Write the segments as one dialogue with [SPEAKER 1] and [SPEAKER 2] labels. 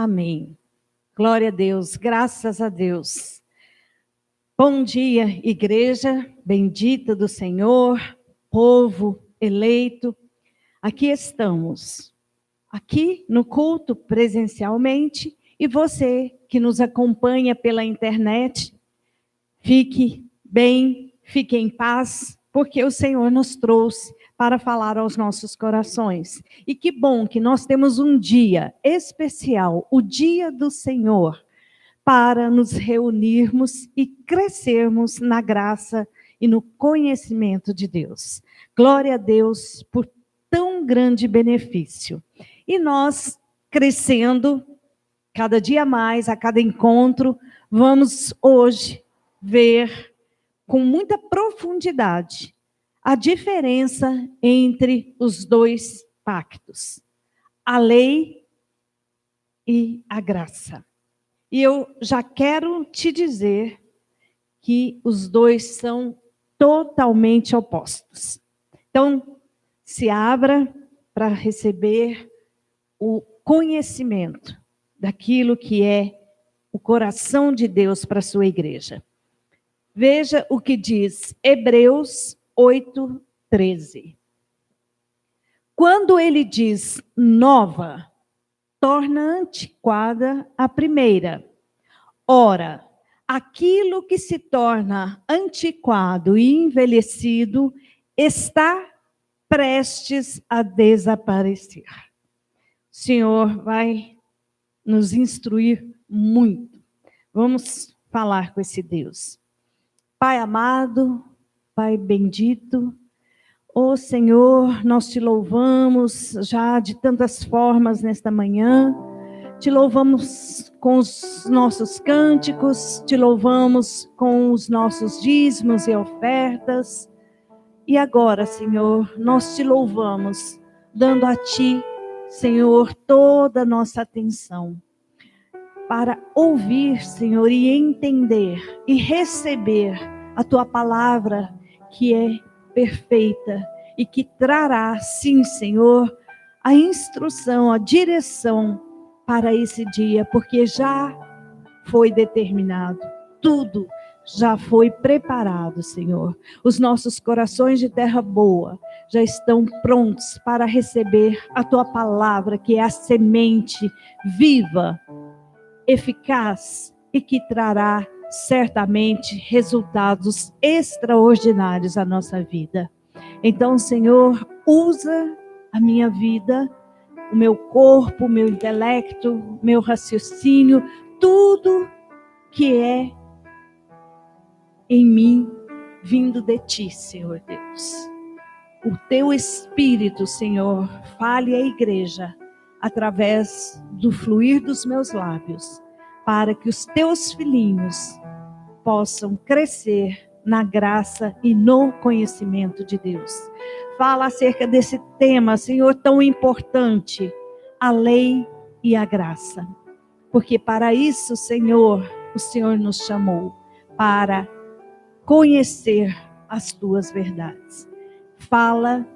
[SPEAKER 1] Amém. Glória a Deus, graças a Deus. Bom dia, igreja bendita do Senhor, povo eleito. Aqui estamos, aqui no culto presencialmente, e você que nos acompanha pela internet, fique bem, fique em paz, porque o Senhor nos trouxe para falar aos nossos corações. E que bom que nós temos um dia especial, o dia do Senhor, para nos reunirmos e crescermos na graça e no conhecimento de Deus. Glória a Deus por tão grande benefício. E nós, crescendo cada dia mais, a cada encontro, vamos hoje ver com muita profundidade a diferença entre os dois pactos, a lei e a graça. E eu já quero te dizer que os dois são totalmente opostos. Então, se abra para receber o conhecimento daquilo que é o coração de Deus para a sua igreja. Veja o que diz Hebreus 8:13. Quando ele diz nova, torna antiquada a primeira. Ora, aquilo que se torna antiquado e envelhecido está prestes a desaparecer. O Senhor vai nos instruir muito. Vamos falar com esse Deus. Pai amado, Pai bendito, ó Senhor, nós te louvamos já de tantas formas nesta manhã. Te louvamos com os nossos cânticos, te louvamos com os nossos dízimos e ofertas. E agora, Senhor, nós te louvamos, dando a Ti, Senhor, toda a nossa atenção, para ouvir, Senhor, e entender e receber a Tua palavra, que é perfeita e que trará, sim, Senhor, a instrução, a direção para esse dia, porque já foi determinado, tudo já foi preparado, Senhor. Os nossos corações de terra boa já estão prontos para receber a Tua palavra, que é a semente viva, eficaz e que trará certamente resultados extraordinários à nossa vida. Então, Senhor, usa a minha vida, o meu corpo, o meu intelecto, o meu raciocínio, tudo que é em mim, vindo de Ti, Senhor Deus. O Teu Espírito, Senhor, fale à igreja através do fluir dos meus lábios, para que os Teus filhinhos possam crescer na graça e no conhecimento de Deus. Fala acerca desse tema, Senhor, tão importante, a lei e a graça. Porque para isso, Senhor, o Senhor nos chamou, para conhecer as Tuas verdades. Fala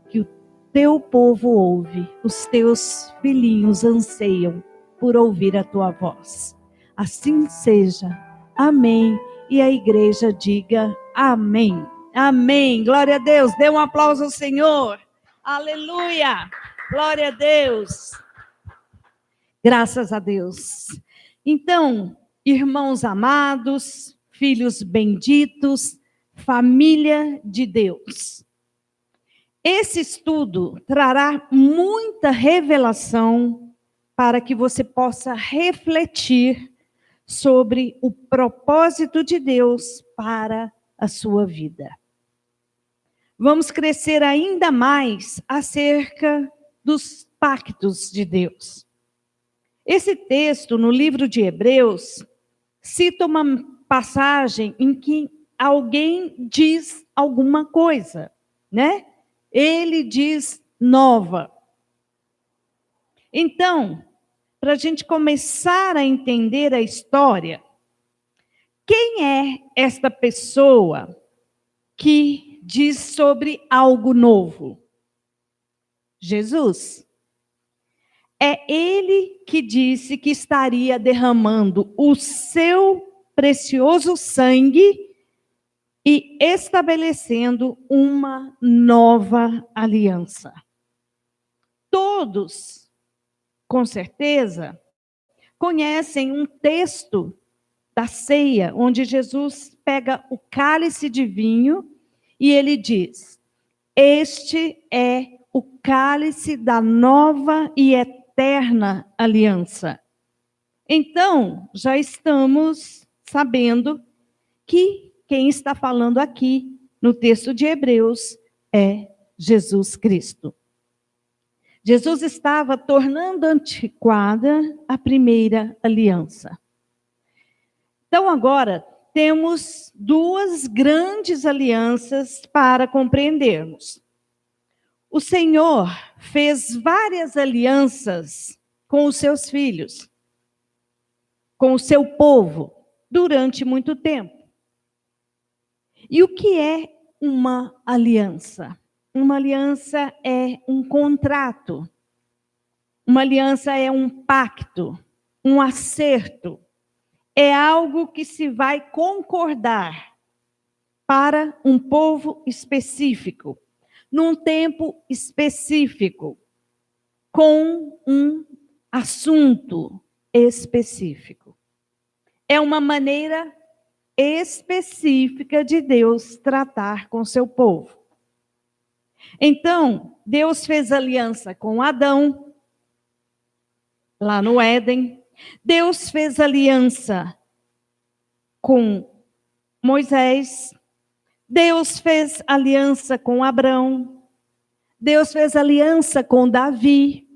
[SPEAKER 1] que o Teu povo ouve, os Teus filhinhos anseiam por ouvir a Tua voz. Assim seja. Amém. E a igreja diga amém. Amém. Glória a Deus. Dê um aplauso ao Senhor. Aleluia. Glória a Deus. Graças a Deus. Então, irmãos amados, filhos benditos, família de Deus. Esse estudo trará muita revelação para que você possa refletir sobre o propósito de Deus para a sua vida. Vamos crescer ainda mais acerca dos pactos de Deus. Esse texto, no livro de Hebreus, cita uma passagem em que alguém diz alguma coisa, né? Ele diz nova. Então, para a gente começar a entender a história, quem é esta pessoa que diz sobre algo novo? Jesus. É ele que disse que estaria derramando o seu precioso sangue e estabelecendo uma nova aliança. Todos, com certeza, conhecem um texto da ceia, onde Jesus pega o cálice de vinho e ele diz: este é o cálice da nova e eterna aliança. Então, já estamos sabendo que quem está falando aqui no texto de Hebreus é Jesus Cristo. Jesus estava tornando antiquada a primeira aliança. Então, agora, temos duas grandes alianças para compreendermos. O Senhor fez várias alianças com os seus filhos, com o seu povo, durante muito tempo. E o que é uma aliança? Uma aliança é um contrato. Uma aliança é um pacto, um acerto. É algo que se vai concordar para um povo específico, num tempo específico, com um assunto específico. É uma maneira específica de Deus tratar com seu povo. Então, Deus fez aliança com Adão, lá no Éden. Deus fez aliança com Moisés. Deus fez aliança com Abrão. Deus fez aliança com Davi.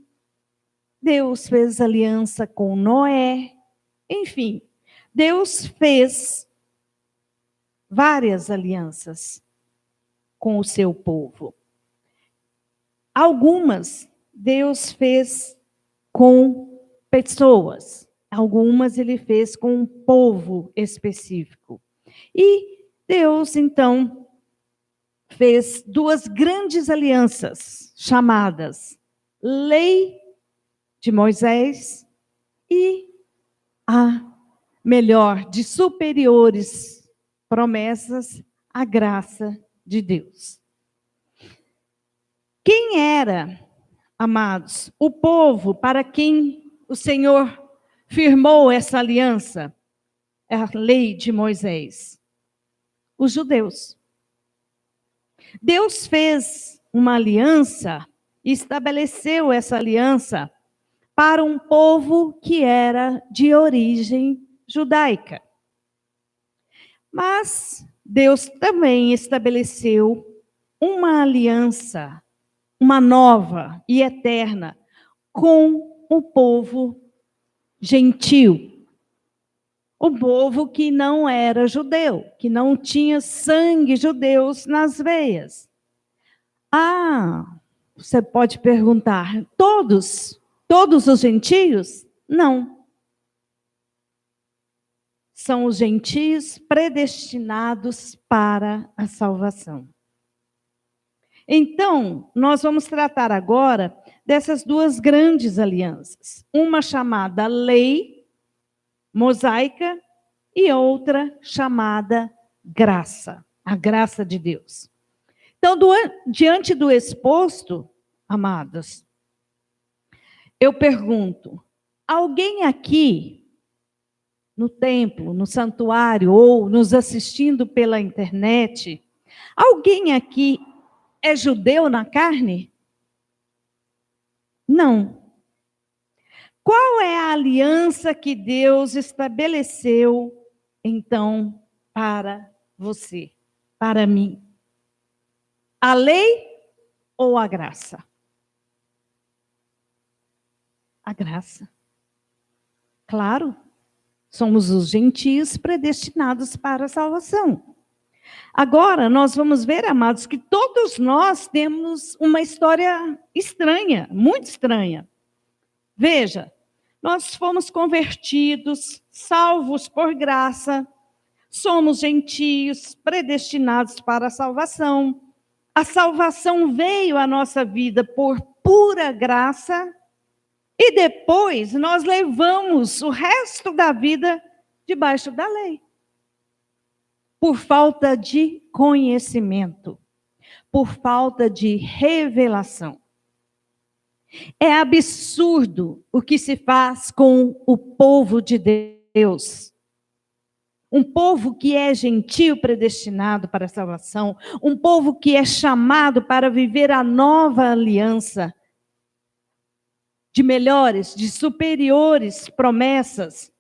[SPEAKER 1] Deus fez aliança com Noé. Enfim, Deus fez várias alianças com o seu povo. Algumas Deus fez com pessoas, algumas ele fez com um povo específico. E Deus, então, fez duas grandes alianças, chamadas Lei de Moisés e a melhor de superiores promessas, a graça de Deus. Quem era, amados, o povo para quem o Senhor firmou essa aliança? É a lei de Moisés. Os judeus. Deus fez uma aliança e estabeleceu essa aliança para um povo que era de origem judaica. Mas Deus também estabeleceu uma aliança, uma nova e eterna, com o povo gentil. O povo que não era judeu, que não tinha sangue judeus nas veias. Você pode perguntar, todos os gentios? Não. São os gentios predestinados para a salvação. Então, nós vamos tratar agora dessas duas grandes alianças. Uma chamada lei mosaica e outra chamada graça, a graça de Deus. Então, diante do exposto, amados, eu pergunto, alguém aqui no templo, no santuário ou nos assistindo pela internet, alguém aqui é judeu na carne? Não. Qual é a aliança que Deus estabeleceu, então, para você, para mim? A lei ou a graça? A graça. Claro, somos os gentios predestinados para a salvação. Agora, nós vamos ver, amados, que todos nós temos uma história estranha, muito estranha. Veja, nós fomos convertidos, salvos por graça, somos gentios, predestinados para a salvação. A salvação veio à nossa vida por pura graça E depois nós levamos o resto da vida debaixo da lei. Por falta de conhecimento, por falta de revelação. É absurdo o que se faz com o povo de Deus. Um povo que é gentil, predestinado para a salvação. Um povo que é chamado para viver a nova aliança. De melhores, de superiores promessas.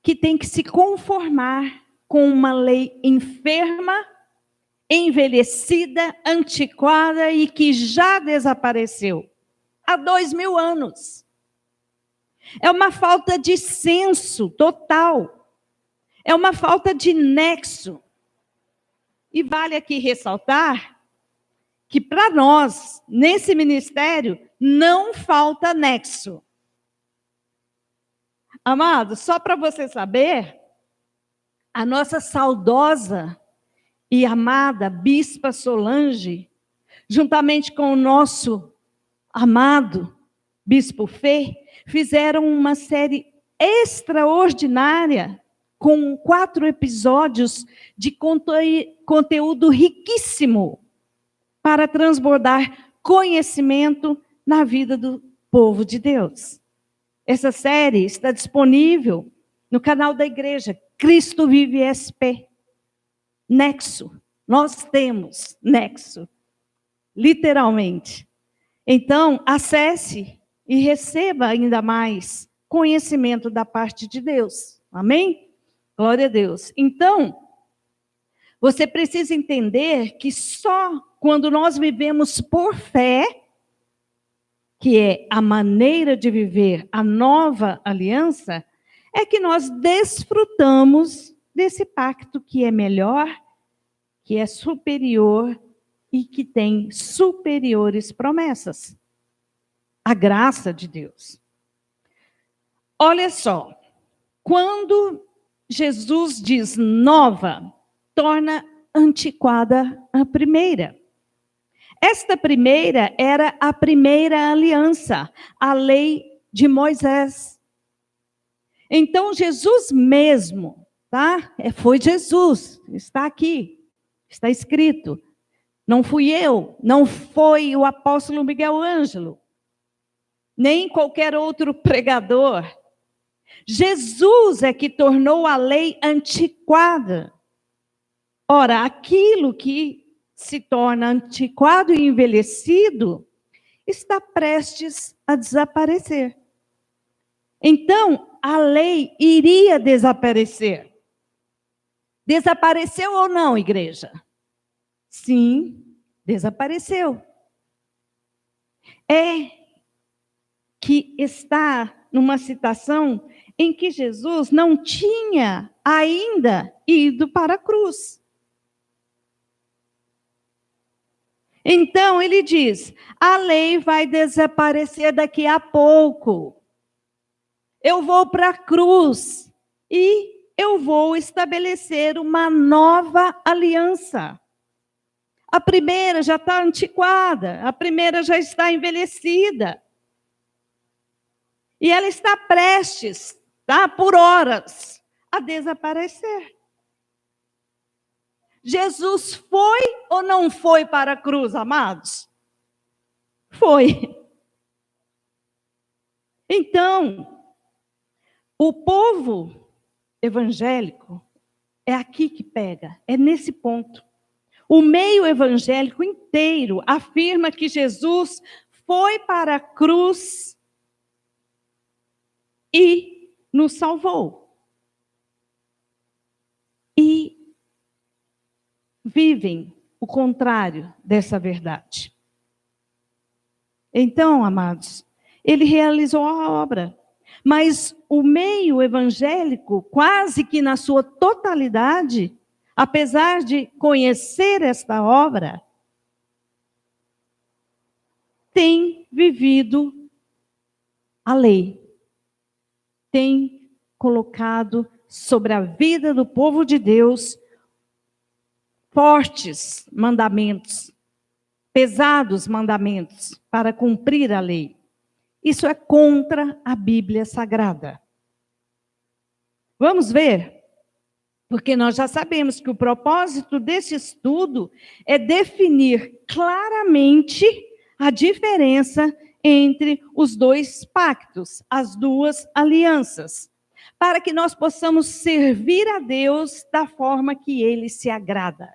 [SPEAKER 1] Que tem que se conformar com uma lei enferma, envelhecida, antiquada e que já desapareceu há 2000 anos. É uma falta de senso total. É uma falta de nexo. E vale aqui ressaltar que para nós, nesse ministério, não falta nexo. Amado, só para você saber, a nossa saudosa e amada Bispa Solange, juntamente com o nosso amado Bispo Fê, fizeram uma série extraordinária, com 4 episódios de conteúdo riquíssimo, para transbordar conhecimento na vida do povo de Deus. Essa série está disponível no canal da igreja, Cristo Vive SP. Nexo. Nós temos nexo. Literalmente. Então, acesse e receba ainda mais conhecimento da parte de Deus. Amém? Glória a Deus. Então, você precisa entender que só quando nós vivemos por fé, que é a maneira de viver a nova aliança, é que nós desfrutamos desse pacto que é melhor, que é superior e que tem superiores promessas. A graça de Deus. Olha só, quando Jesus diz nova, torna antiquada a primeira. Esta primeira era a primeira aliança, a lei de Moisés. Então, Jesus mesmo, tá? Foi Jesus, está aqui, está escrito. Não fui eu, não foi o apóstolo Miguel Ângelo, nem qualquer outro pregador. Jesus é que tornou a lei antiquada. Ora, aquilo que se torna antiquado e envelhecido, está prestes a desaparecer. Então, a lei iria desaparecer. Desapareceu ou não, igreja? Sim, desapareceu. É que está numa situação em que Jesus não tinha ainda ido para a cruz. Então, ele diz, a lei vai desaparecer daqui a pouco. Eu vou para a cruz e eu vou estabelecer uma nova aliança. A primeira já está antiquada, a primeira já está envelhecida. E ela está prestes, tá, por horas, a desaparecer. Jesus foi ou não foi para a cruz, amados? Foi. Então, o povo evangélico é aqui que pega, é nesse ponto. O meio evangélico inteiro afirma que Jesus foi para a cruz e nos salvou. E vivem o contrário dessa verdade. Então, amados, ele realizou a obra, mas o meio evangélico, quase que na sua totalidade, apesar de conhecer esta obra, tem vivido a lei, tem colocado sobre a vida do povo de Deus fortes mandamentos, pesados mandamentos para cumprir a lei. Isso é contra a Bíblia Sagrada. Vamos ver? Porque nós já sabemos que o propósito desse estudo é definir claramente a diferença entre os dois pactos, as duas alianças, para que nós possamos servir a Deus da forma que Ele se agrada.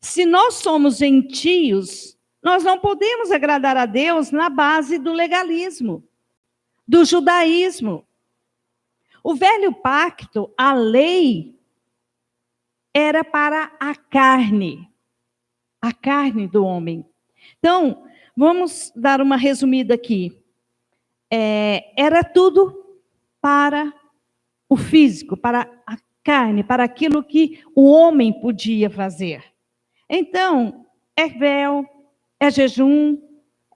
[SPEAKER 1] Se nós somos gentios, nós não podemos agradar a Deus na base do legalismo, do judaísmo. O velho pacto, a lei, era para a carne do homem. Então, vamos dar uma resumida aqui. Era tudo para o físico, para a carne, para aquilo que o homem podia fazer. Então, é véu, é jejum,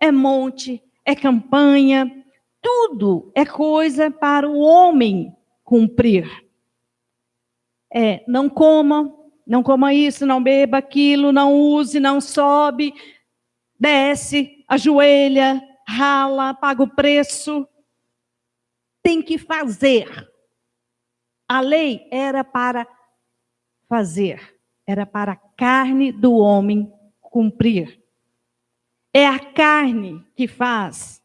[SPEAKER 1] é monte, é campanha, tudo é coisa para o homem cumprir. Não coma isso, não beba aquilo, não use, não sobe, desce, ajoelha, rala, paga o preço. Tem que fazer. A lei era para fazer, era para a carne do homem cumprir. É a carne que faz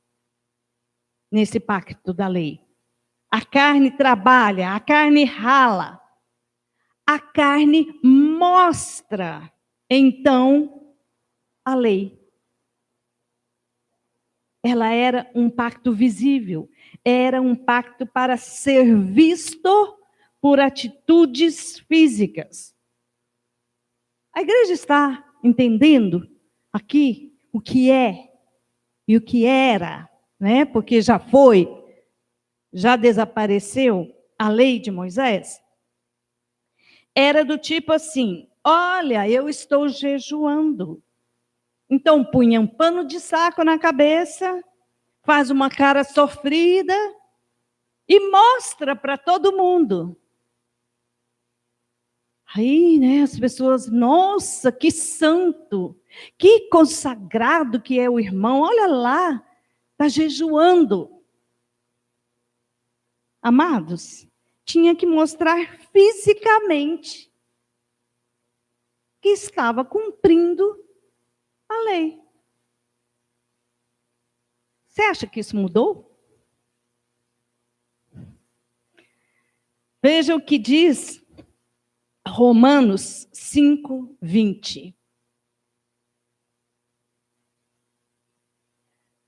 [SPEAKER 1] nesse pacto da lei. A carne trabalha, a carne rala. A carne mostra, então, a lei. Ela era um pacto visível, era um pacto para ser visto por atitudes físicas. A igreja está entendendo aqui o que é e o que era, né? Porque já desapareceu a lei de Moisés. Era do tipo assim: olha, eu estou jejuando. Então punha um pano de saco na cabeça, faz uma cara sofrida e mostra para todo mundo. Aí, né, as pessoas, nossa, que santo, que consagrado que é o irmão, olha lá, está jejuando. Amados, tinha que mostrar fisicamente que estava cumprindo a lei. Você acha que isso mudou? Veja o que diz Romanos 5:20.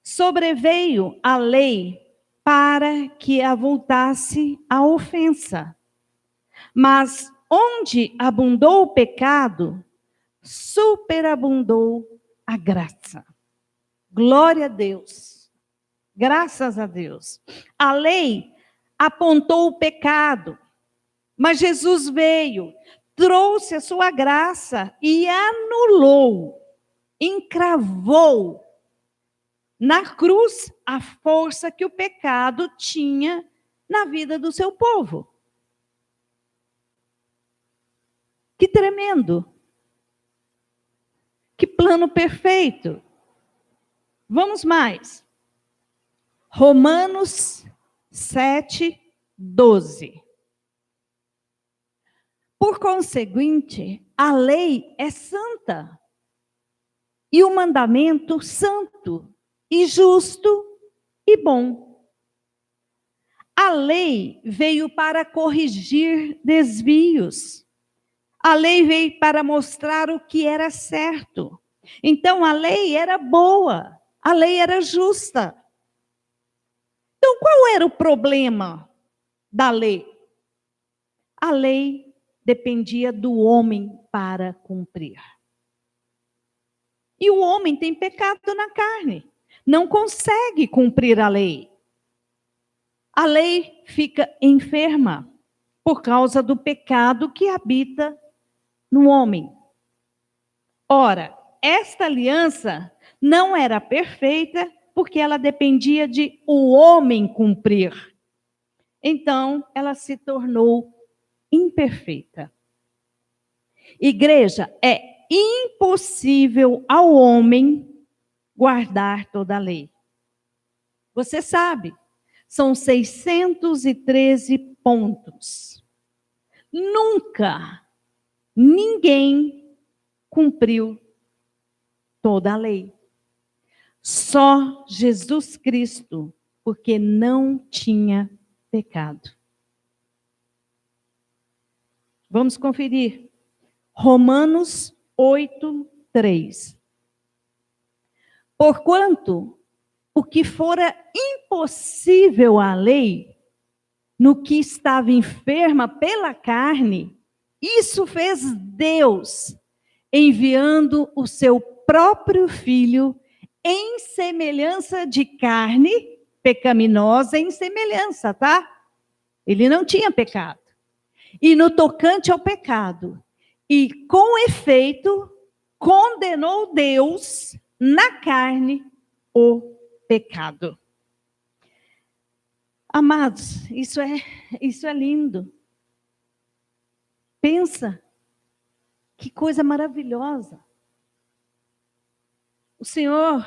[SPEAKER 1] Sobreveio a lei para que avultasse a ofensa. Mas onde abundou o pecado, superabundou a graça. Glória a Deus. Graças a Deus. A lei apontou o pecado, mas Jesus veio, trouxe a sua graça e anulou, encravou na cruz a força que o pecado tinha na vida do seu povo. Que tremendo! Que plano perfeito! Vamos mais. Romanos 7:12. Por conseguinte, a lei é santa, e o mandamento santo, e justo e bom. A lei veio para corrigir desvios. A lei veio para mostrar o que era certo. Então, a lei era boa, a lei era justa. Então, qual era o problema da lei? A lei dependia do homem para cumprir. E o homem tem pecado na carne, não consegue cumprir a lei. A lei fica enferma por causa do pecado que habita no homem. Ora, esta aliança não era perfeita porque ela dependia de o homem cumprir. Então, ela se tornou imperfeita. Igreja é impossível ao homem guardar toda a lei. Você sabe, são 613 pontos. Nunca ninguém cumpriu toda a lei. Só Jesus Cristo, porque não tinha pecado. Vamos conferir. Romanos 8:3. Porquanto o que fora impossível à lei, no que estava enferma pela carne, isso fez Deus, enviando o seu próprio Filho em semelhança de carne pecaminosa, em semelhança, tá? Ele não tinha pecado. E no tocante ao pecado, e com efeito, condenou Deus na carne o pecado. Amados, isso é lindo. Pensa, que coisa maravilhosa. O Senhor,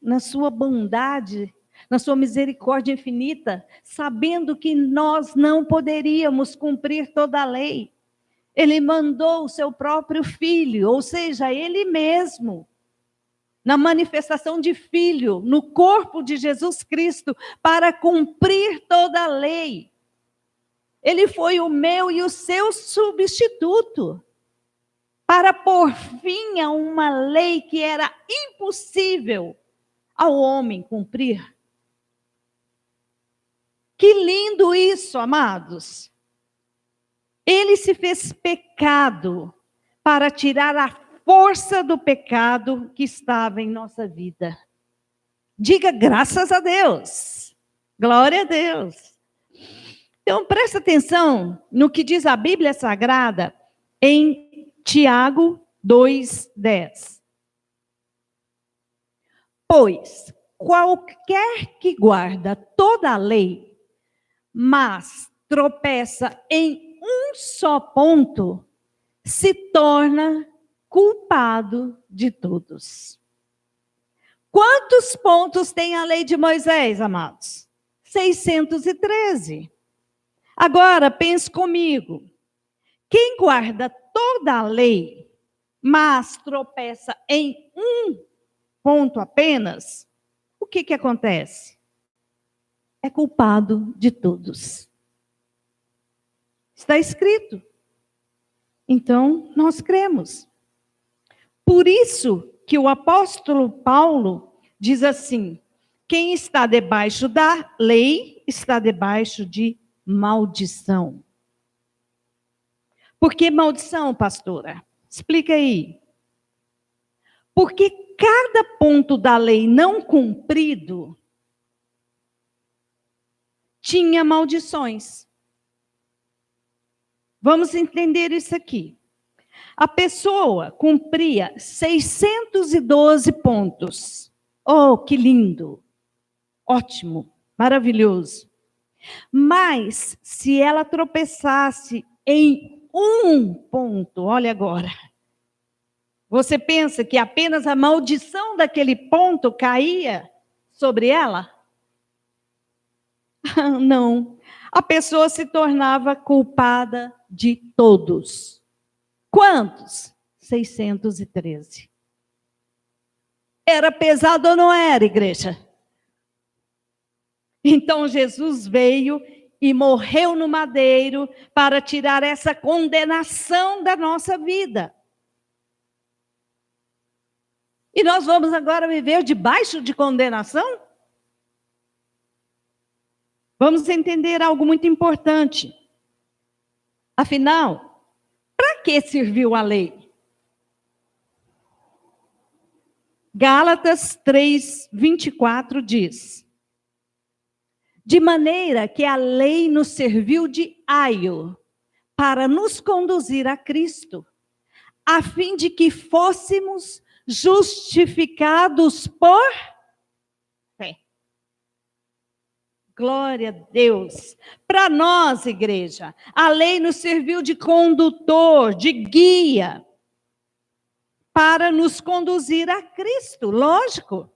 [SPEAKER 1] na sua bondade, na sua misericórdia infinita, sabendo que nós não poderíamos cumprir toda a lei, Ele mandou o seu próprio Filho, ou seja, Ele mesmo, na manifestação de Filho, no corpo de Jesus Cristo, para cumprir toda a lei. Ele foi o meu e o seu substituto, para pôr fim a uma lei que era impossível ao homem cumprir. Que lindo isso, amados! Ele se fez pecado para tirar a força do pecado que estava em nossa vida. Diga graças a Deus. Glória a Deus. Então, presta atenção no que diz a Bíblia Sagrada em Tiago 2:10. Pois qualquer que guarda toda a lei, mas tropeça em um só ponto, se torna culpado de todos. Quantos pontos tem a lei de Moisés, amados? 613. Agora, pense comigo. Quem guarda toda a lei, mas tropeça em um ponto apenas, o que acontece? É culpado de todos. Está escrito. Então, nós cremos. Por isso que o apóstolo Paulo diz assim: quem está debaixo da lei está debaixo de maldição. Por que maldição, pastora? Explica aí. Porque cada ponto da lei não cumprido tinha maldições. Vamos entender isso aqui. A pessoa cumpria 612 pontos. Oh, que lindo! Ótimo, maravilhoso. Mas, se ela tropeçasse em um ponto, olha agora. Você pensa que apenas a maldição daquele ponto caía sobre ela? Não. A pessoa se tornava culpada de todos. Quantos? 613. Era pesado ou não era, igreja? Então Jesus veio e morreu no madeiro para tirar essa condenação da nossa vida. E nós vamos agora viver debaixo de condenação? Vamos entender algo muito importante. Afinal, para que serviu a lei? Gálatas 3:24 diz: de maneira que a lei nos serviu de aio para nos conduzir a Cristo, a fim de que fôssemos justificados por fé. Glória a Deus. Para nós, igreja, a lei nos serviu de condutor, de guia. para nos conduzir a Cristo, lógico.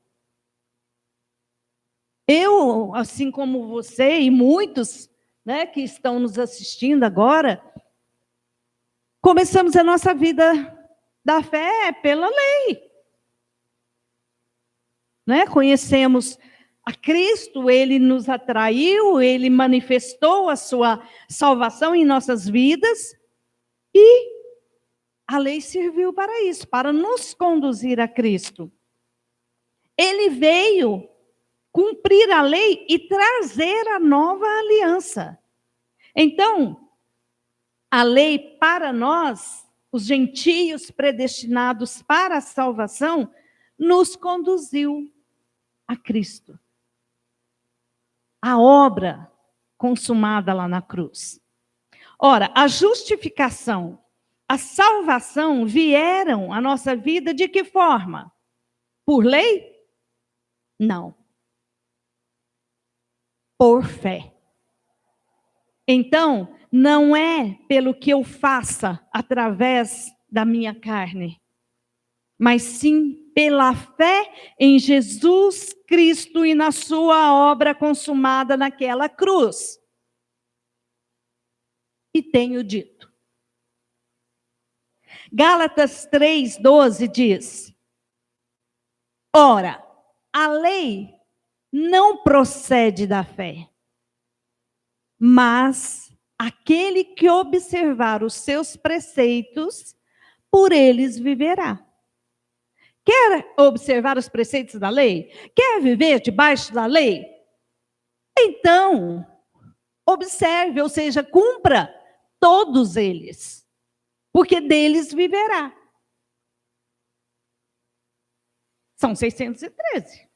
[SPEAKER 1] Eu, assim como você e muitos, né, que estão nos assistindo agora, começamos a nossa vida da fé pela lei. Né? Conhecemos a Cristo, Ele nos atraiu, Ele manifestou a sua salvação em nossas vidas, e a lei serviu para isso, para nos conduzir a Cristo. Ele veio cumprir a lei e trazer a nova aliança. Então, a lei para nós, os gentios predestinados para a salvação, nos conduziu a Cristo. A obra consumada lá na cruz. Ora, a justificação, a salvação vieram à nossa vida de que forma? Por lei? Não. Por fé. Então, não é pelo que eu faça através da minha carne, mas sim pela fé em Jesus Cristo e na sua obra consumada naquela cruz. E tenho dito. Gálatas 3:12 diz: ora, a lei não procede da fé, mas aquele que observar os seus preceitos, por eles viverá. Quer observar os preceitos da lei? Quer viver debaixo da lei? Então, observe, ou seja, cumpra todos eles, porque deles viverá. São 613.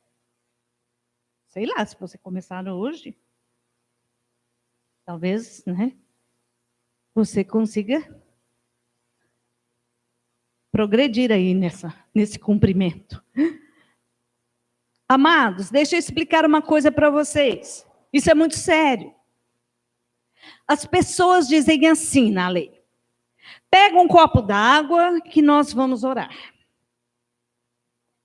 [SPEAKER 1] Sei lá, se você começar hoje, talvez, né, você consiga progredir aí nesse cumprimento. Amados, deixa eu explicar uma coisa para vocês. Isso é muito sério. As pessoas dizem assim na lei: pega um copo d'água que nós vamos orar.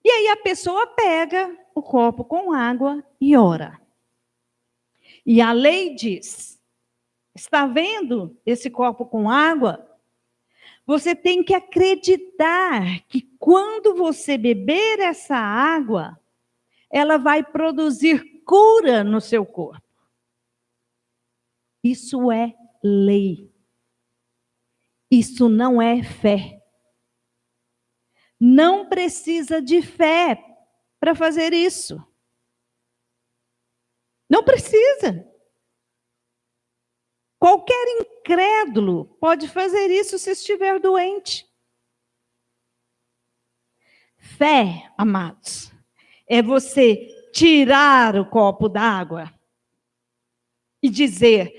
[SPEAKER 1] E aí a pessoa pega o copo com água e ora. E a lei diz: está vendo esse copo com água? Você tem que acreditar que quando você beber essa água, ela vai produzir cura no seu corpo. Isso é lei. Isso não é fé. Não precisa de fé para fazer isso. Não precisa. Qualquer incrédulo pode fazer isso se estiver doente. Fé, amados, é você tirar o copo d'água e dizer: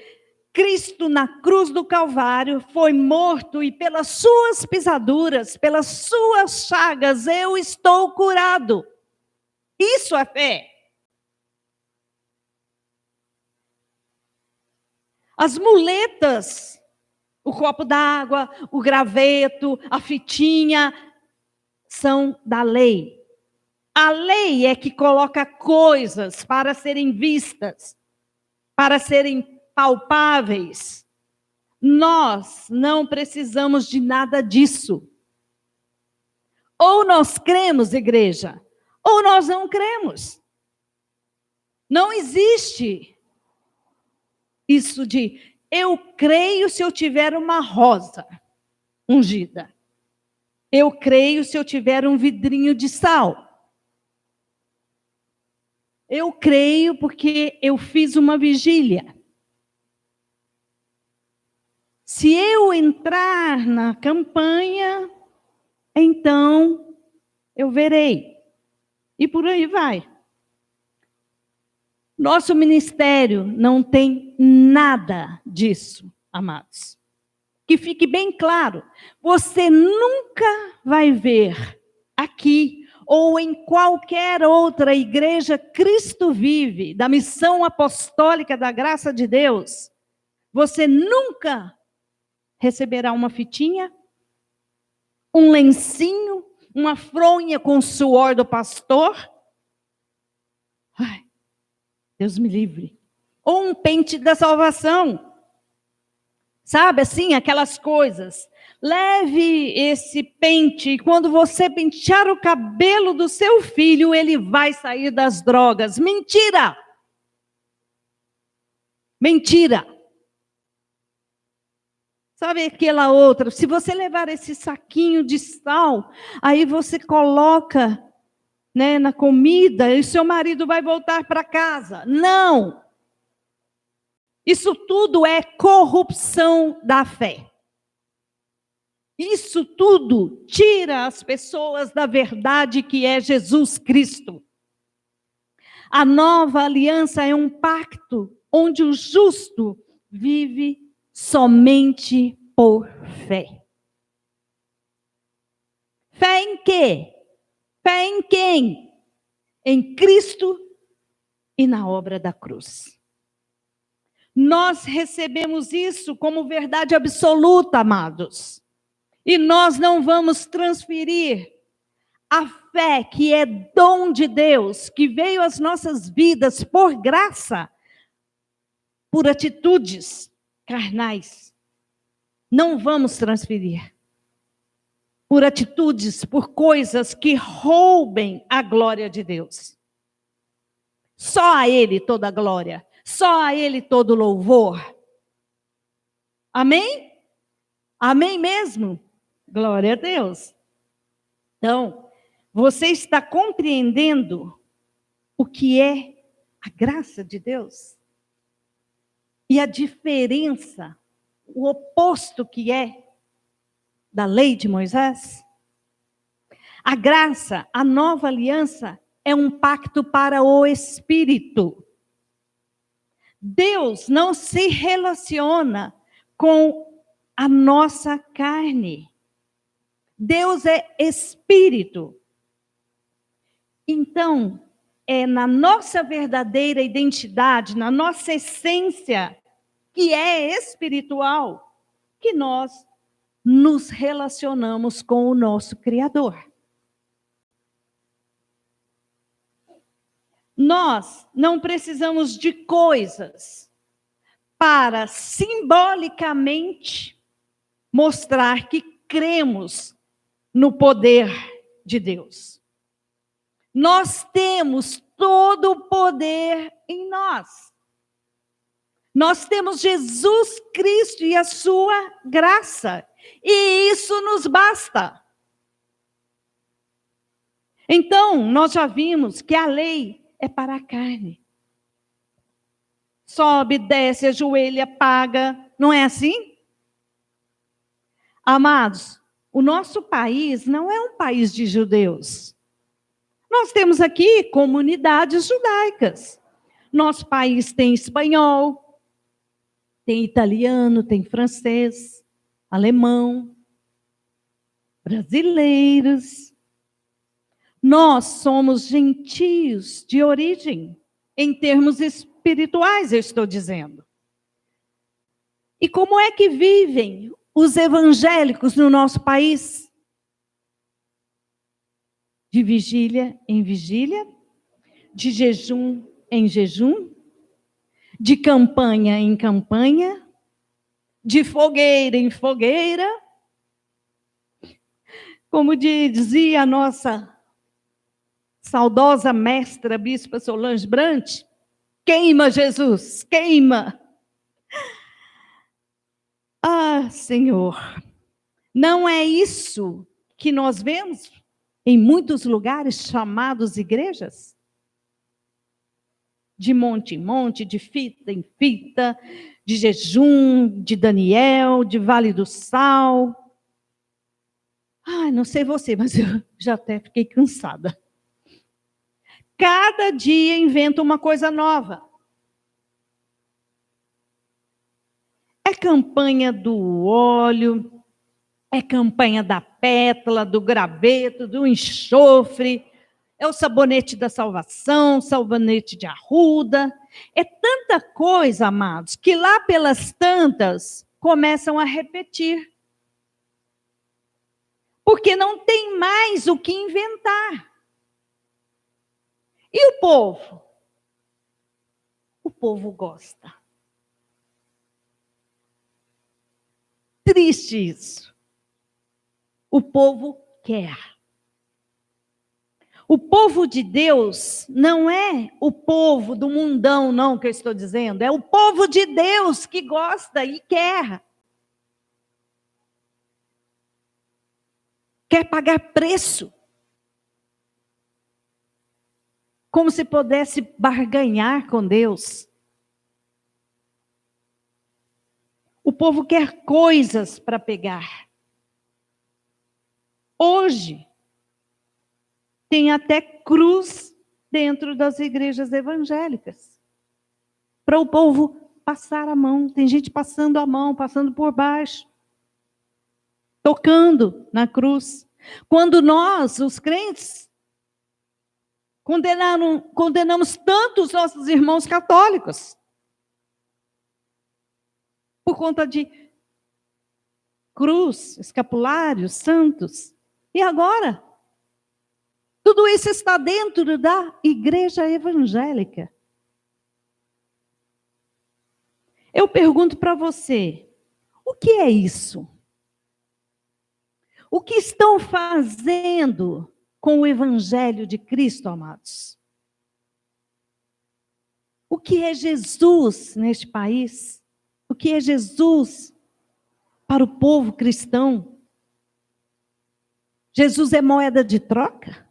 [SPEAKER 1] Cristo na cruz do Calvário foi morto e pelas suas pisaduras, pelas suas chagas, eu estou curado. Isso é fé. As muletas, o copo d'água, o graveto, a fitinha, são da lei. A lei é que coloca coisas para serem vistas, para serem palpáveis. Nós não precisamos de nada disso. Ou nós cremos, igreja, ou nós não cremos. Não existe isso de eu creio se eu tiver uma rosa ungida. Eu creio se eu tiver um vidrinho de sal. Eu creio porque eu fiz uma vigília. Se eu entrar na campanha, então eu verei. E por aí vai. Nosso ministério não tem nada disso, amados. Que fique bem claro, você nunca vai ver aqui ou em qualquer outra igreja Cristo Vive, da missão apostólica da graça de Deus, você nunca receberá uma fitinha, um lencinho, uma fronha com o suor do pastor. Ai, Deus me livre. Ou um pente da salvação. Sabe assim, aquelas coisas. Leve esse pente e quando você pentear o cabelo do seu filho, ele vai sair das drogas. Mentira! Mentira! Sabe aquela outra? Se você levar esse saquinho de sal, aí você coloca, né, na comida e seu marido vai voltar para casa. Não! Isso tudo é corrupção da fé. Isso tudo tira as pessoas da verdade que é Jesus Cristo. A nova aliança é um pacto onde o justo vive somente por fé. Fé em quê? Fé em quem? Em Cristo e na obra da cruz. Nós recebemos isso como verdade absoluta, amados. E nós não vamos transferir a fé que é dom de Deus, que veio às nossas vidas por graça, por atitudes carnais. Não vamos transferir por atitudes, por coisas que roubem a glória de Deus. Só a Ele toda a glória, só a Ele todo o louvor. Amém? Amém mesmo? Glória a Deus. Então, você está compreendendo o que é a graça de Deus? E a diferença, o oposto que é da lei de Moisés? A graça, a nova aliança, é um pacto para o Espírito. Deus não se relaciona com a nossa carne. Deus é Espírito. Então, é na nossa verdadeira identidade, na nossa essência, que é espiritual, que nós nos relacionamos com o nosso Criador. Nós não precisamos de coisas para simbolicamente mostrar que cremos no poder de Deus. Nós temos todo o poder em nós. Nós temos Jesus Cristo e a sua graça. E isso nos basta. Então, nós já vimos que a lei é para a carne. Sobe, desce, ajoelha, paga. Não é assim? Amados, o nosso país não é um país de judeus. Nós temos aqui comunidades judaicas. Nosso país tem espanhol, tem italiano, tem francês, alemão, brasileiros. Nós somos gentios de origem, em termos espirituais, eu estou dizendo. E como é que vivem os evangélicos no nosso país? De vigília em vigília, de jejum em jejum, de campanha em campanha, de fogueira em fogueira. Como dizia a nossa saudosa mestra bispa Solange Brant, queima Jesus, queima. Ah, Senhor, não é isso que nós vemos em muitos lugares chamados igrejas? De monte em monte, de fita em fita, de jejum, de Daniel, de Vale do Sal. Ai, não sei você, mas eu já até fiquei cansada. Cada dia inventa uma coisa nova. É campanha do óleo, é campanha da pétala, do graveto, do enxofre, é o sabonete da salvação, sabonete de arruda. É tanta coisa, amados, que lá pelas tantas começam a repetir. Porque não tem mais o que inventar. E o povo? O povo gosta. Triste isso. O povo quer. O povo de Deus não é o povo do mundão, não, que eu estou dizendo. É o povo de Deus que gosta e quer. Quer pagar preço. Como se pudesse barganhar com Deus. O povo quer coisas para pegar. Hoje, tem até cruz dentro das igrejas evangélicas. Para o povo passar a mão. Tem gente passando a mão, passando por baixo. Tocando na cruz. Quando nós, os crentes, condenamos tanto os nossos irmãos católicos. Por conta de cruz, escapulários, santos. E agora? Tudo isso está dentro da igreja evangélica. Eu pergunto para você, o que é isso? O que estão fazendo com o evangelho de Cristo, amados? O que é Jesus neste país? O que é Jesus para o povo cristão? Jesus é moeda de troca?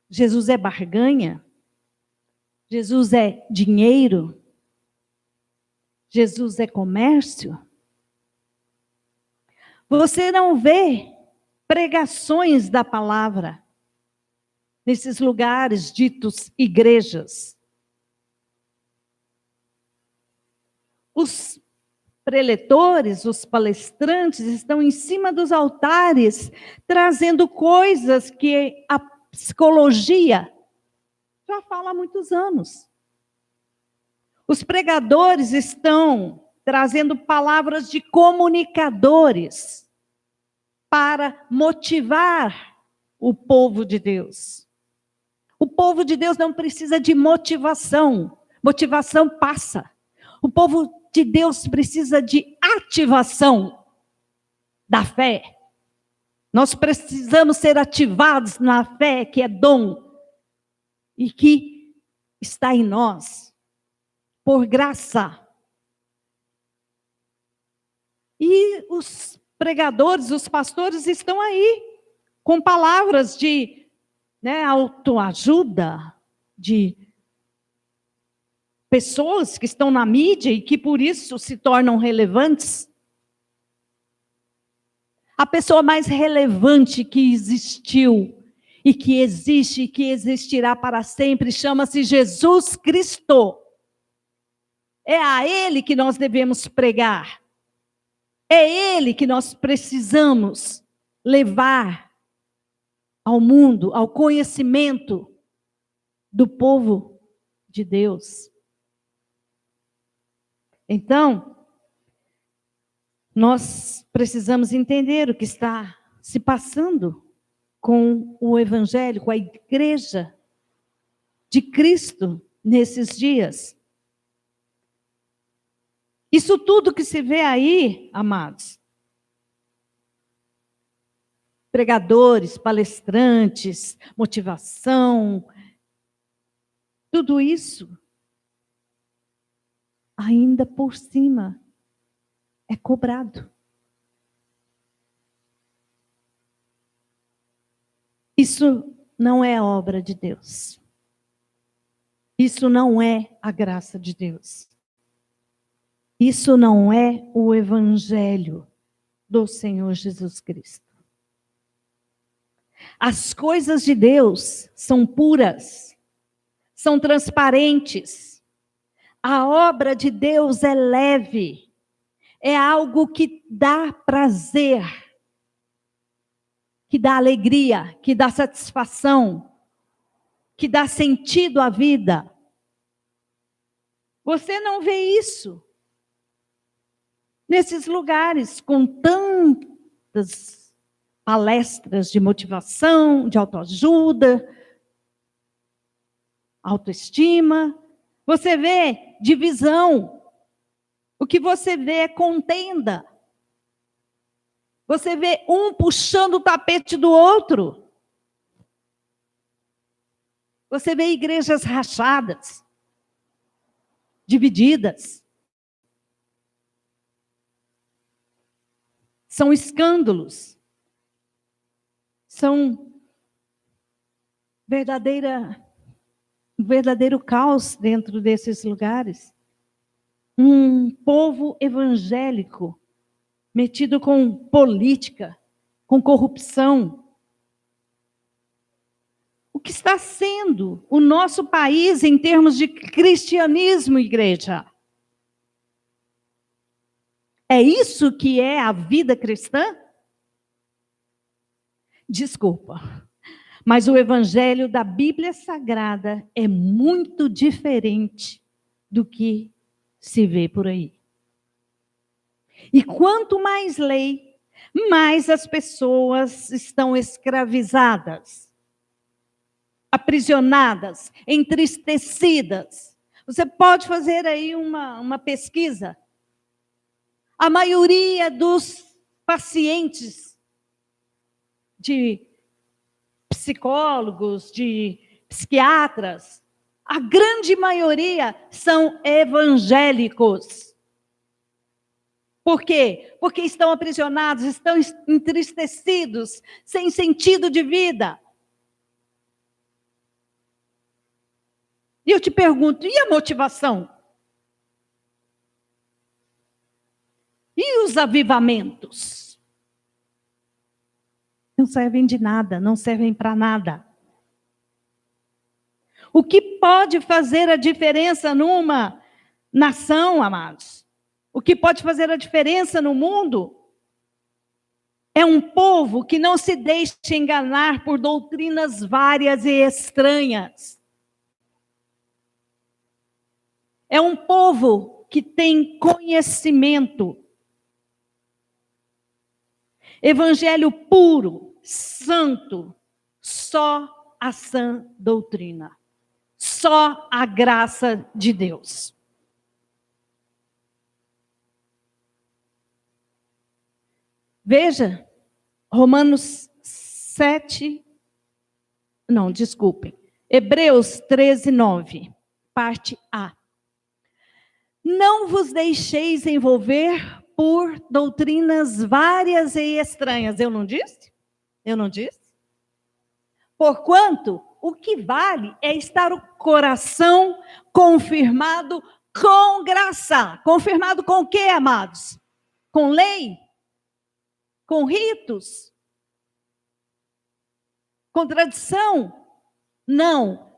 [SPEAKER 1] Jesus é barganha? Jesus é dinheiro? Jesus é comércio? Você não vê pregações da palavra nesses lugares ditos igrejas. Os preletores, os palestrantes estão em cima dos altares, trazendo coisas que a psicologia já fala há muitos anos. Os pregadores estão trazendo palavras de comunicadores para motivar o povo de Deus. O povo de Deus não precisa de motivação. Motivação passa. O povo de Deus precisa de ativação da fé. Nós precisamos ser ativados na fé, que é dom, e que está em nós, por graça. E os pregadores, os pastores estão aí, com palavras de autoajuda, de pessoas que estão na mídia e que por isso se tornam relevantes. A pessoa mais relevante que existiu e que existe e que existirá para sempre chama-se Jesus Cristo. É a Ele que nós devemos pregar. É Ele que nós precisamos levar ao mundo, ao conhecimento do povo de Deus. Então, nós precisamos entender o que está se passando com o Evangelho, com a igreja de Cristo nesses dias. Isso tudo que se vê aí, amados, pregadores, palestrantes, motivação, tudo isso, ainda por cima, é cobrado. Isso não é obra de Deus. Isso não é a graça de Deus. Isso não é o Evangelho do Senhor Jesus Cristo. As coisas de Deus são puras, são transparentes. A obra de Deus é leve, é algo que dá prazer, que dá alegria, que dá satisfação, que dá sentido à vida. Você não vê isso nesses lugares com tantas palestras de motivação, de autoajuda, autoestima. Você vê divisão. O que você vê é contenda. Você vê um puxando o tapete do outro. Você vê igrejas rachadas, divididas. São escândalos. São verdadeiro caos dentro desses lugares. Um povo evangélico metido com política, com corrupção. O que está sendo o nosso país em termos de cristianismo, igreja? É isso que é a vida cristã? Desculpa, mas o evangelho da Bíblia Sagrada é muito diferente do que se vê por aí. E quanto mais lei, mais as pessoas estão escravizadas, aprisionadas, entristecidas. Você pode fazer aí uma pesquisa. A maioria dos pacientes de psicólogos, de psiquiatras, a grande maioria são evangélicos. Por quê? Porque estão aprisionados, estão entristecidos, sem sentido de vida. E eu te pergunto, e a motivação? E os avivamentos? Não servem de nada, não servem para nada. O que pode fazer a diferença numa nação, amados? O que pode fazer a diferença no mundo? É um povo que não se deixa enganar por doutrinas várias e estranhas. É um povo que tem conhecimento. Evangelho puro, santo, só a sã doutrina. Só a graça de Deus. Veja, Hebreus 13, 9, parte A. Não vos deixeis envolver por doutrinas várias e estranhas. Eu não disse? Eu não disse? Porquanto, o que vale é estar o coração confirmado com graça. Confirmado com o quê, amados? Com lei? Com ritos? Com tradição? Não.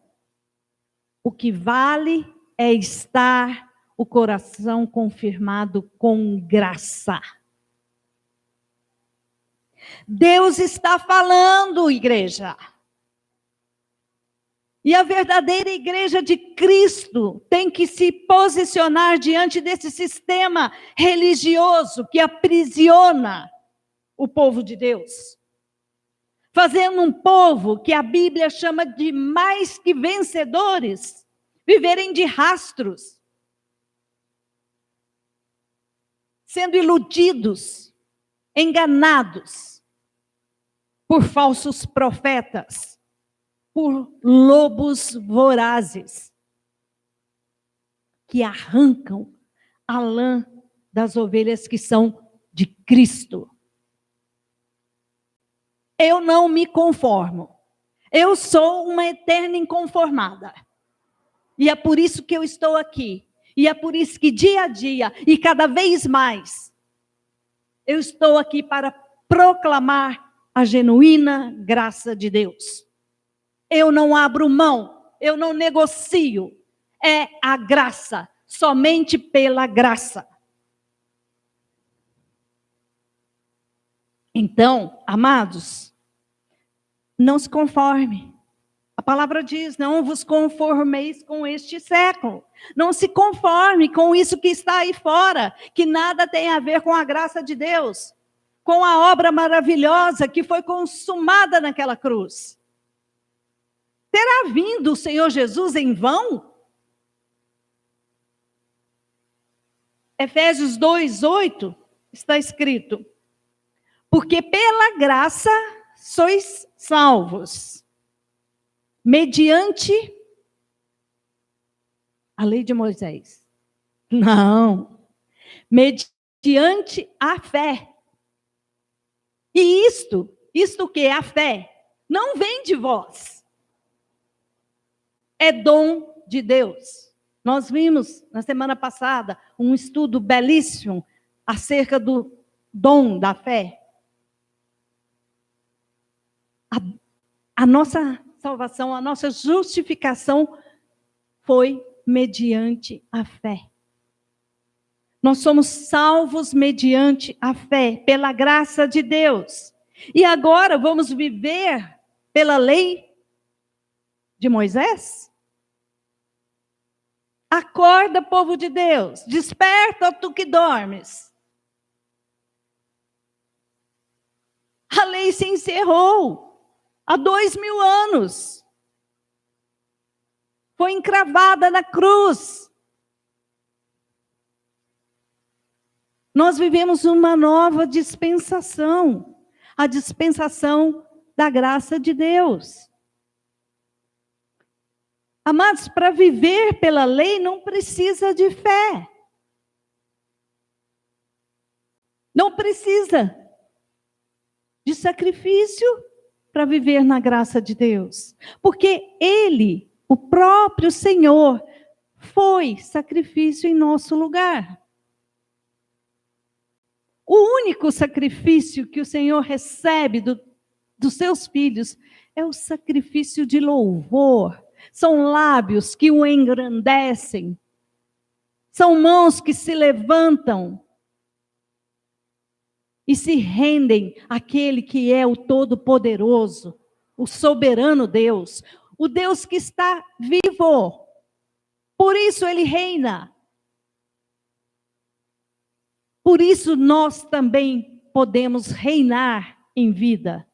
[SPEAKER 1] O que vale é estar o coração confirmado com graça. Deus está falando, igreja. E a verdadeira igreja de Cristo tem que se posicionar diante desse sistema religioso que aprisiona o povo de Deus. Fazendo um povo que a Bíblia chama de mais que vencedores, viverem de rastros, sendo iludidos, enganados por falsos profetas, por lobos vorazes, que arrancam a lã das ovelhas que são de Cristo. Eu não me conformo. Eu sou uma eterna inconformada. E é por isso que eu estou aqui. E é por isso que dia a dia, e cada vez mais, eu estou aqui para proclamar a genuína graça de Deus. Eu não abro mão, eu não negocio. É a graça, somente pela graça. Então, amados, não se conforme. A palavra diz, não vos conformeis com este século. Não se conforme com isso que está aí fora, que nada tem a ver com a graça de Deus. com a obra maravilhosa que foi consumada naquela cruz. Terá vindo o Senhor Jesus em vão? Efésios 2:8 está escrito: porque pela graça sois salvos, mediante a lei de Moisés. Não, mediante a fé. E isto que é a fé, não vem de vós. É dom de Deus. Nós vimos na semana passada um estudo belíssimo acerca do dom da fé. A nossa salvação, a nossa justificação foi mediante a fé. Nós somos salvos mediante a fé, pela graça de Deus. E agora vamos viver pela lei de Moisés? Acorda, povo de Deus, desperta, tu que dormes. A lei se encerrou há 2000 anos. Foi encravada na cruz. Nós vivemos uma nova dispensação, a dispensação da graça de Deus. Amados, para viver pela lei não precisa de fé. Não precisa de sacrifício para viver na graça de Deus. Porque Ele, o próprio Senhor, foi sacrifício em nosso lugar. O único sacrifício que o Senhor recebe dos seus filhos é o sacrifício de louvor. São lábios que o engrandecem. São mãos que se levantam e se rendem àquele que é o Todo-Poderoso, o soberano Deus, o Deus que está vivo. Por isso ele reina. Por isso nós também podemos reinar em vida.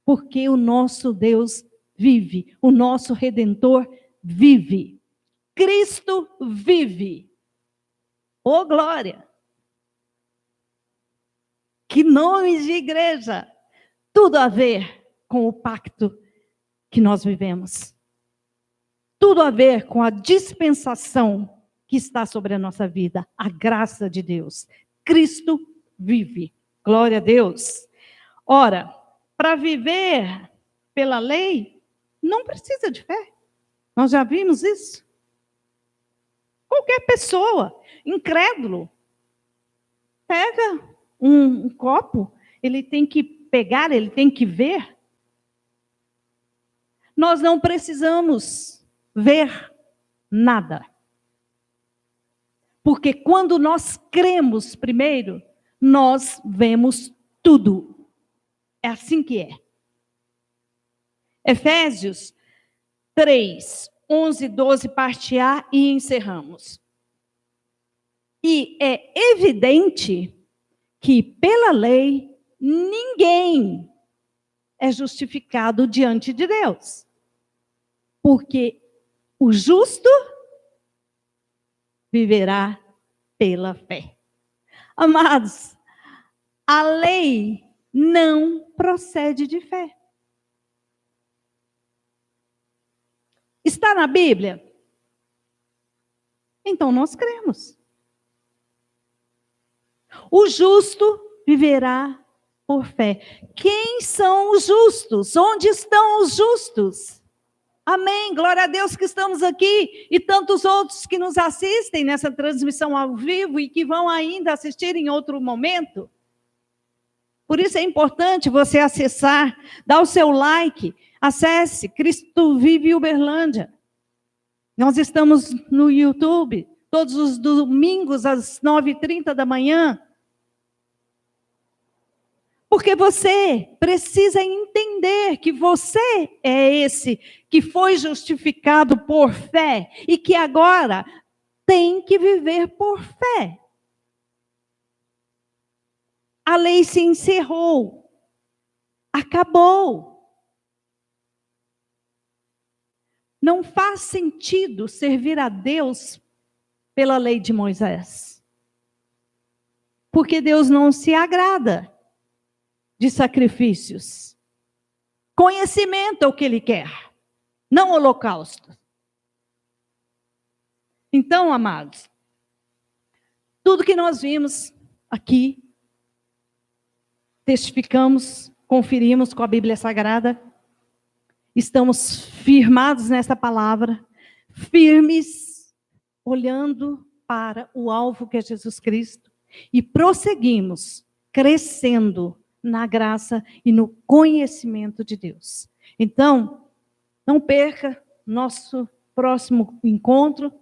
[SPEAKER 1] Porque o nosso Deus vive, o nosso Redentor vive. Cristo vive. Oh, glória! Que nomes de igreja! Tudo a ver com o pacto que nós vivemos. Tudo a ver com a dispensação que está sobre a nossa vida. A graça de Deus. Cristo vive. Glória a Deus. Ora, para viver pela lei, não precisa de fé. Nós já vimos isso. Qualquer pessoa, incrédulo, pega um copo, ele tem que pegar, ele tem que ver. Nós não precisamos ver nada. Porque quando nós cremos primeiro, nós vemos tudo. É assim que é. Efésios 3, 11, 12, parte A, e encerramos. E é evidente que pela lei ninguém é justificado diante de Deus. Porque o justo viverá pela fé. Amados, a lei não procede de fé. Está na Bíblia? Então nós cremos. O justo viverá por fé. Quem são os justos? Onde estão os justos? Amém, glória a Deus que estamos aqui e tantos outros que nos assistem nessa transmissão ao vivo e que vão ainda assistir em outro momento. Por isso é importante você acessar, dar o seu like, acesse Cristo Vive Uberlândia. Nós estamos no YouTube todos os domingos às 9h30 da manhã. Porque você precisa entender que você é esse que foi justificado por fé e que agora tem que viver por fé. A lei se encerrou. Acabou. Não faz sentido servir a Deus pela lei de Moisés. Porque Deus não se agrada de sacrifícios. Conhecimento é o que Ele quer, não holocausto. Então, amados, tudo que nós vimos aqui, testificamos, conferimos com a Bíblia Sagrada, estamos firmados nessa palavra, firmes, olhando para o alvo que é Jesus Cristo, e prosseguimos, crescendo na graça e no conhecimento de Deus. Então, não perca nosso próximo encontro,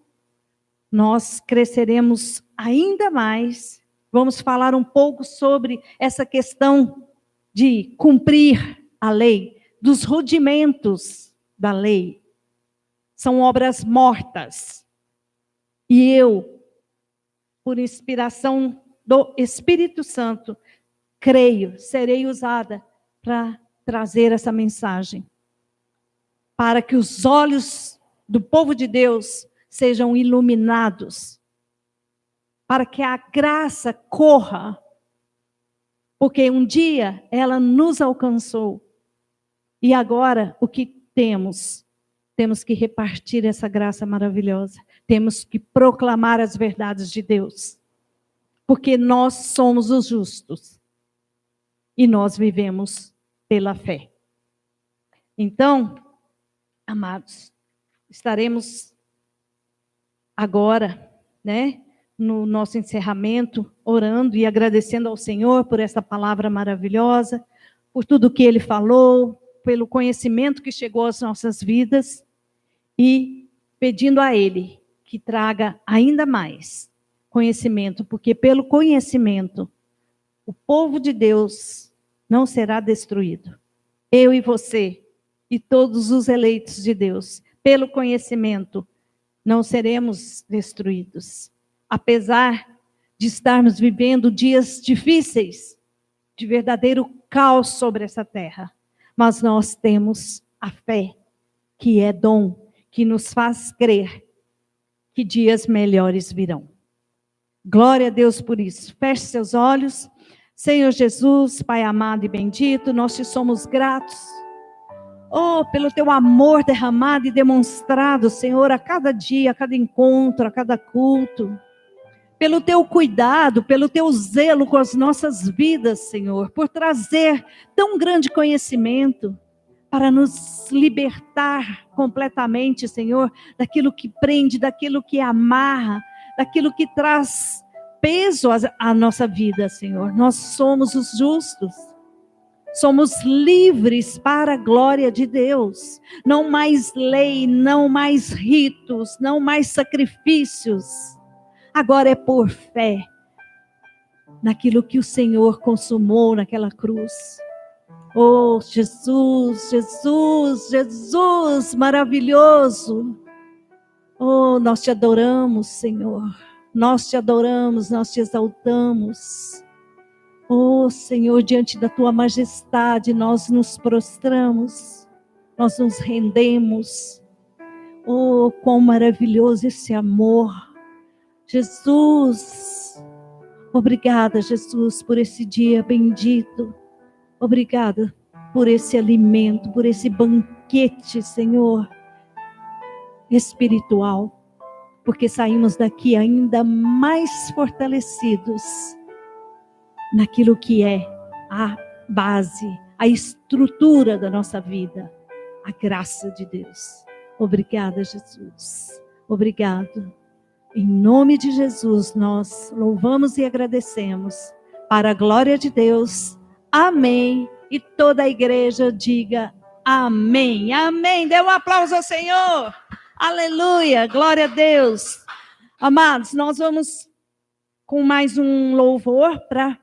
[SPEAKER 1] nós cresceremos ainda mais. Vamos falar um pouco sobre essa questão de cumprir a lei, dos rudimentos da lei. São obras mortas. E eu, por inspiração do Espírito Santo, creio, serei usada para trazer essa mensagem. Para que os olhos do povo de Deus sejam iluminados. Para que a graça corra. Porque um dia ela nos alcançou. E agora o que temos? Temos que repartir essa graça maravilhosa. Temos que proclamar as verdades de Deus. Porque nós somos os justos. E nós vivemos pela fé. Então, amados, estaremos agora, no nosso encerramento, orando e agradecendo ao Senhor por essa palavra maravilhosa, por tudo que Ele falou, pelo conhecimento que chegou às nossas vidas e pedindo a Ele que traga ainda mais conhecimento, porque pelo conhecimento o povo de Deus não será destruído. Eu e você e todos os eleitos de Deus, pelo conhecimento, não seremos destruídos. Apesar de estarmos vivendo dias difíceis, de verdadeiro caos sobre essa terra, mas nós temos a fé, que é dom, que nos faz crer que dias melhores virão. Glória a Deus por isso. Feche seus olhos. Senhor Jesus, Pai amado e bendito, nós te somos gratos. Oh, pelo teu amor derramado e demonstrado, Senhor, a cada dia, a cada encontro, a cada culto. Pelo teu cuidado, pelo teu zelo com as nossas vidas, Senhor, por trazer tão grande conhecimento para nos libertar completamente, Senhor, daquilo que prende, daquilo que amarra, daquilo que traz peso à nossa vida, Senhor. Nós somos os justos. Somos livres para a glória de Deus. Não mais lei, não mais ritos, não mais sacrifícios. Agora é por fé naquilo que o Senhor consumou naquela cruz. Oh, Jesus, Jesus, Jesus, maravilhoso. Oh, nós te adoramos, Senhor. Nós te adoramos, nós te exaltamos. Oh, Senhor, diante da tua majestade, nós nos prostramos, nós nos rendemos. Oh, quão maravilhoso esse amor. Jesus, obrigada, Jesus, por esse dia bendito. Obrigada por esse alimento, por esse banquete, Senhor, espiritual. Porque saímos daqui ainda mais fortalecidos naquilo que é a base, a estrutura da nossa vida, a graça de Deus. Obrigada, Jesus. Obrigado. Em nome de Jesus, nós louvamos e agradecemos. Para a glória de Deus. Amém. E toda a igreja diga amém. Amém. Dê um aplauso ao Senhor. Aleluia. Glória a Deus. Amados, nós vamos com mais um louvor para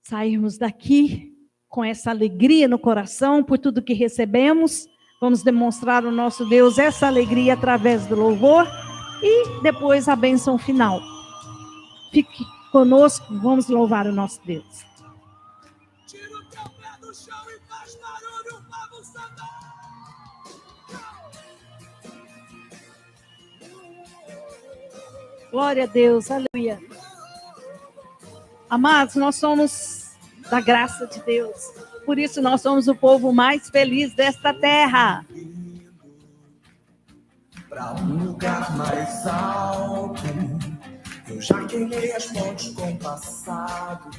[SPEAKER 1] sairmos daqui com essa alegria no coração por tudo que recebemos. Vamos demonstrar ao nosso Deus essa alegria através do louvor e depois a bênção final. Fique conosco, vamos louvar o nosso Deus.
[SPEAKER 2] Tira o teu pé do chão e faz barulho, vamos sambar.
[SPEAKER 1] Glória a Deus, aleluia. Amados, nós somos da graça de Deus. Por isso nós somos o povo mais feliz desta terra.
[SPEAKER 2] Para um lugar mais alto, eu já queimei as pontes com o passado.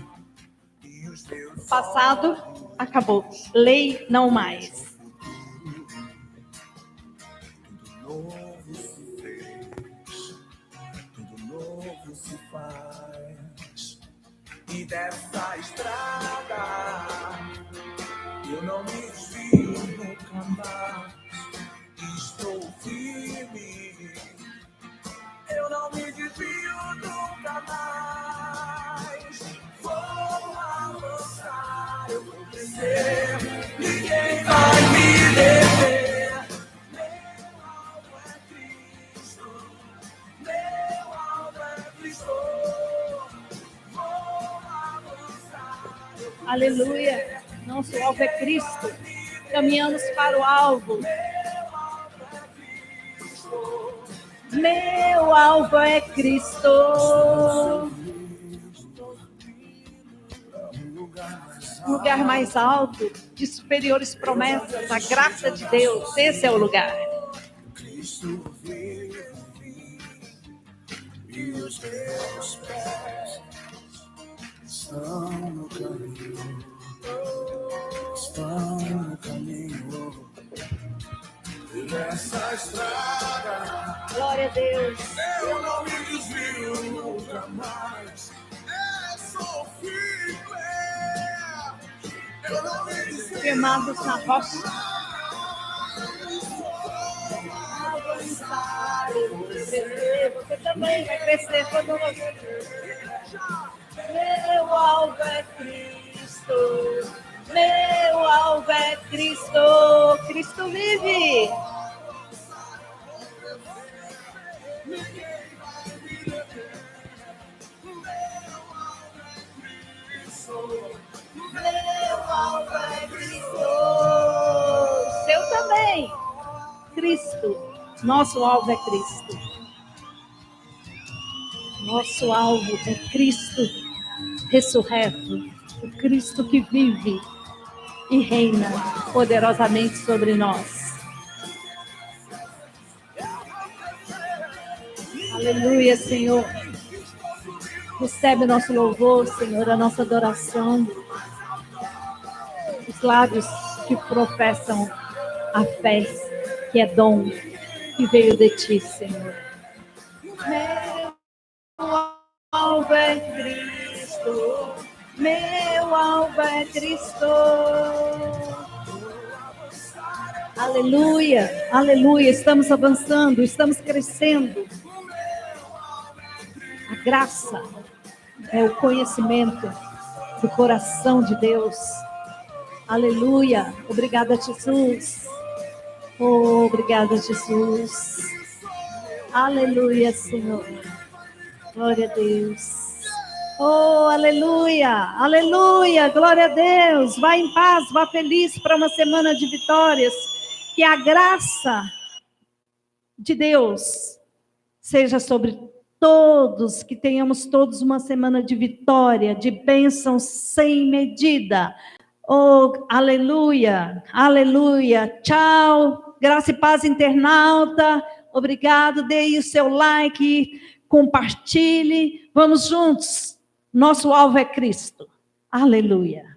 [SPEAKER 2] E os meus
[SPEAKER 1] Passado acabou, lei não mais.
[SPEAKER 2] Tudo novo se fez, tudo novo se faz. E dessa estrada eu não me desvio nunca mais. Estou firme, eu não me desvio nunca mais. Vou avançar, eu vou crescer, ninguém vai me deter. Meu alvo é Cristo, meu alvo é Cristo. Vou avançar, eu vou
[SPEAKER 1] Aleluia. Nosso alvo é Cristo. Caminhamos para o alvo. Meu alvo é Cristo. Um lugar mais alto, de superiores promessas, a graça de Deus. Esse é o lugar.
[SPEAKER 2] Cristo vive e os meus pés estão no caminho, estão no caminho. E nessa estrada
[SPEAKER 1] Glória a Deus.
[SPEAKER 2] eu não me desvio nunca mais. Eu sou firme, eu não me desvio.
[SPEAKER 1] Firmados na rocha. Você também vai crescer quando você. Meu alvo é Cristo. Meu alvo é Cristo. Cristo vive. Meu alvo é Cristo. Seu também. Cristo. Nosso alvo é Cristo. Nosso alvo é Cristo ressurreto. O Cristo que vive e reina poderosamente sobre nós. Aleluia, Senhor. Recebe nosso louvor, Senhor, a nossa adoração. Os lábios que professam a fé, que é dom, que veio de Ti, Senhor. Meu alvo é Cristo. Meu alvo é Cristo. Aleluia, aleluia. Estamos avançando, estamos crescendo. A graça é o conhecimento do coração de Deus. Aleluia. Obrigada, Jesus. Oh, obrigada, Jesus. Aleluia, Senhor. Glória a Deus. Oh, aleluia, aleluia, glória a Deus. Vá em paz, vá feliz para uma semana de vitórias. Que a graça de Deus seja sobre todos, que tenhamos todos uma semana de vitória, de bênção sem medida. Oh, aleluia, aleluia. Tchau, graça e paz, internauta. Obrigado, dê o seu like, compartilhe. Vamos juntos. Nosso alvo é Cristo. Aleluia.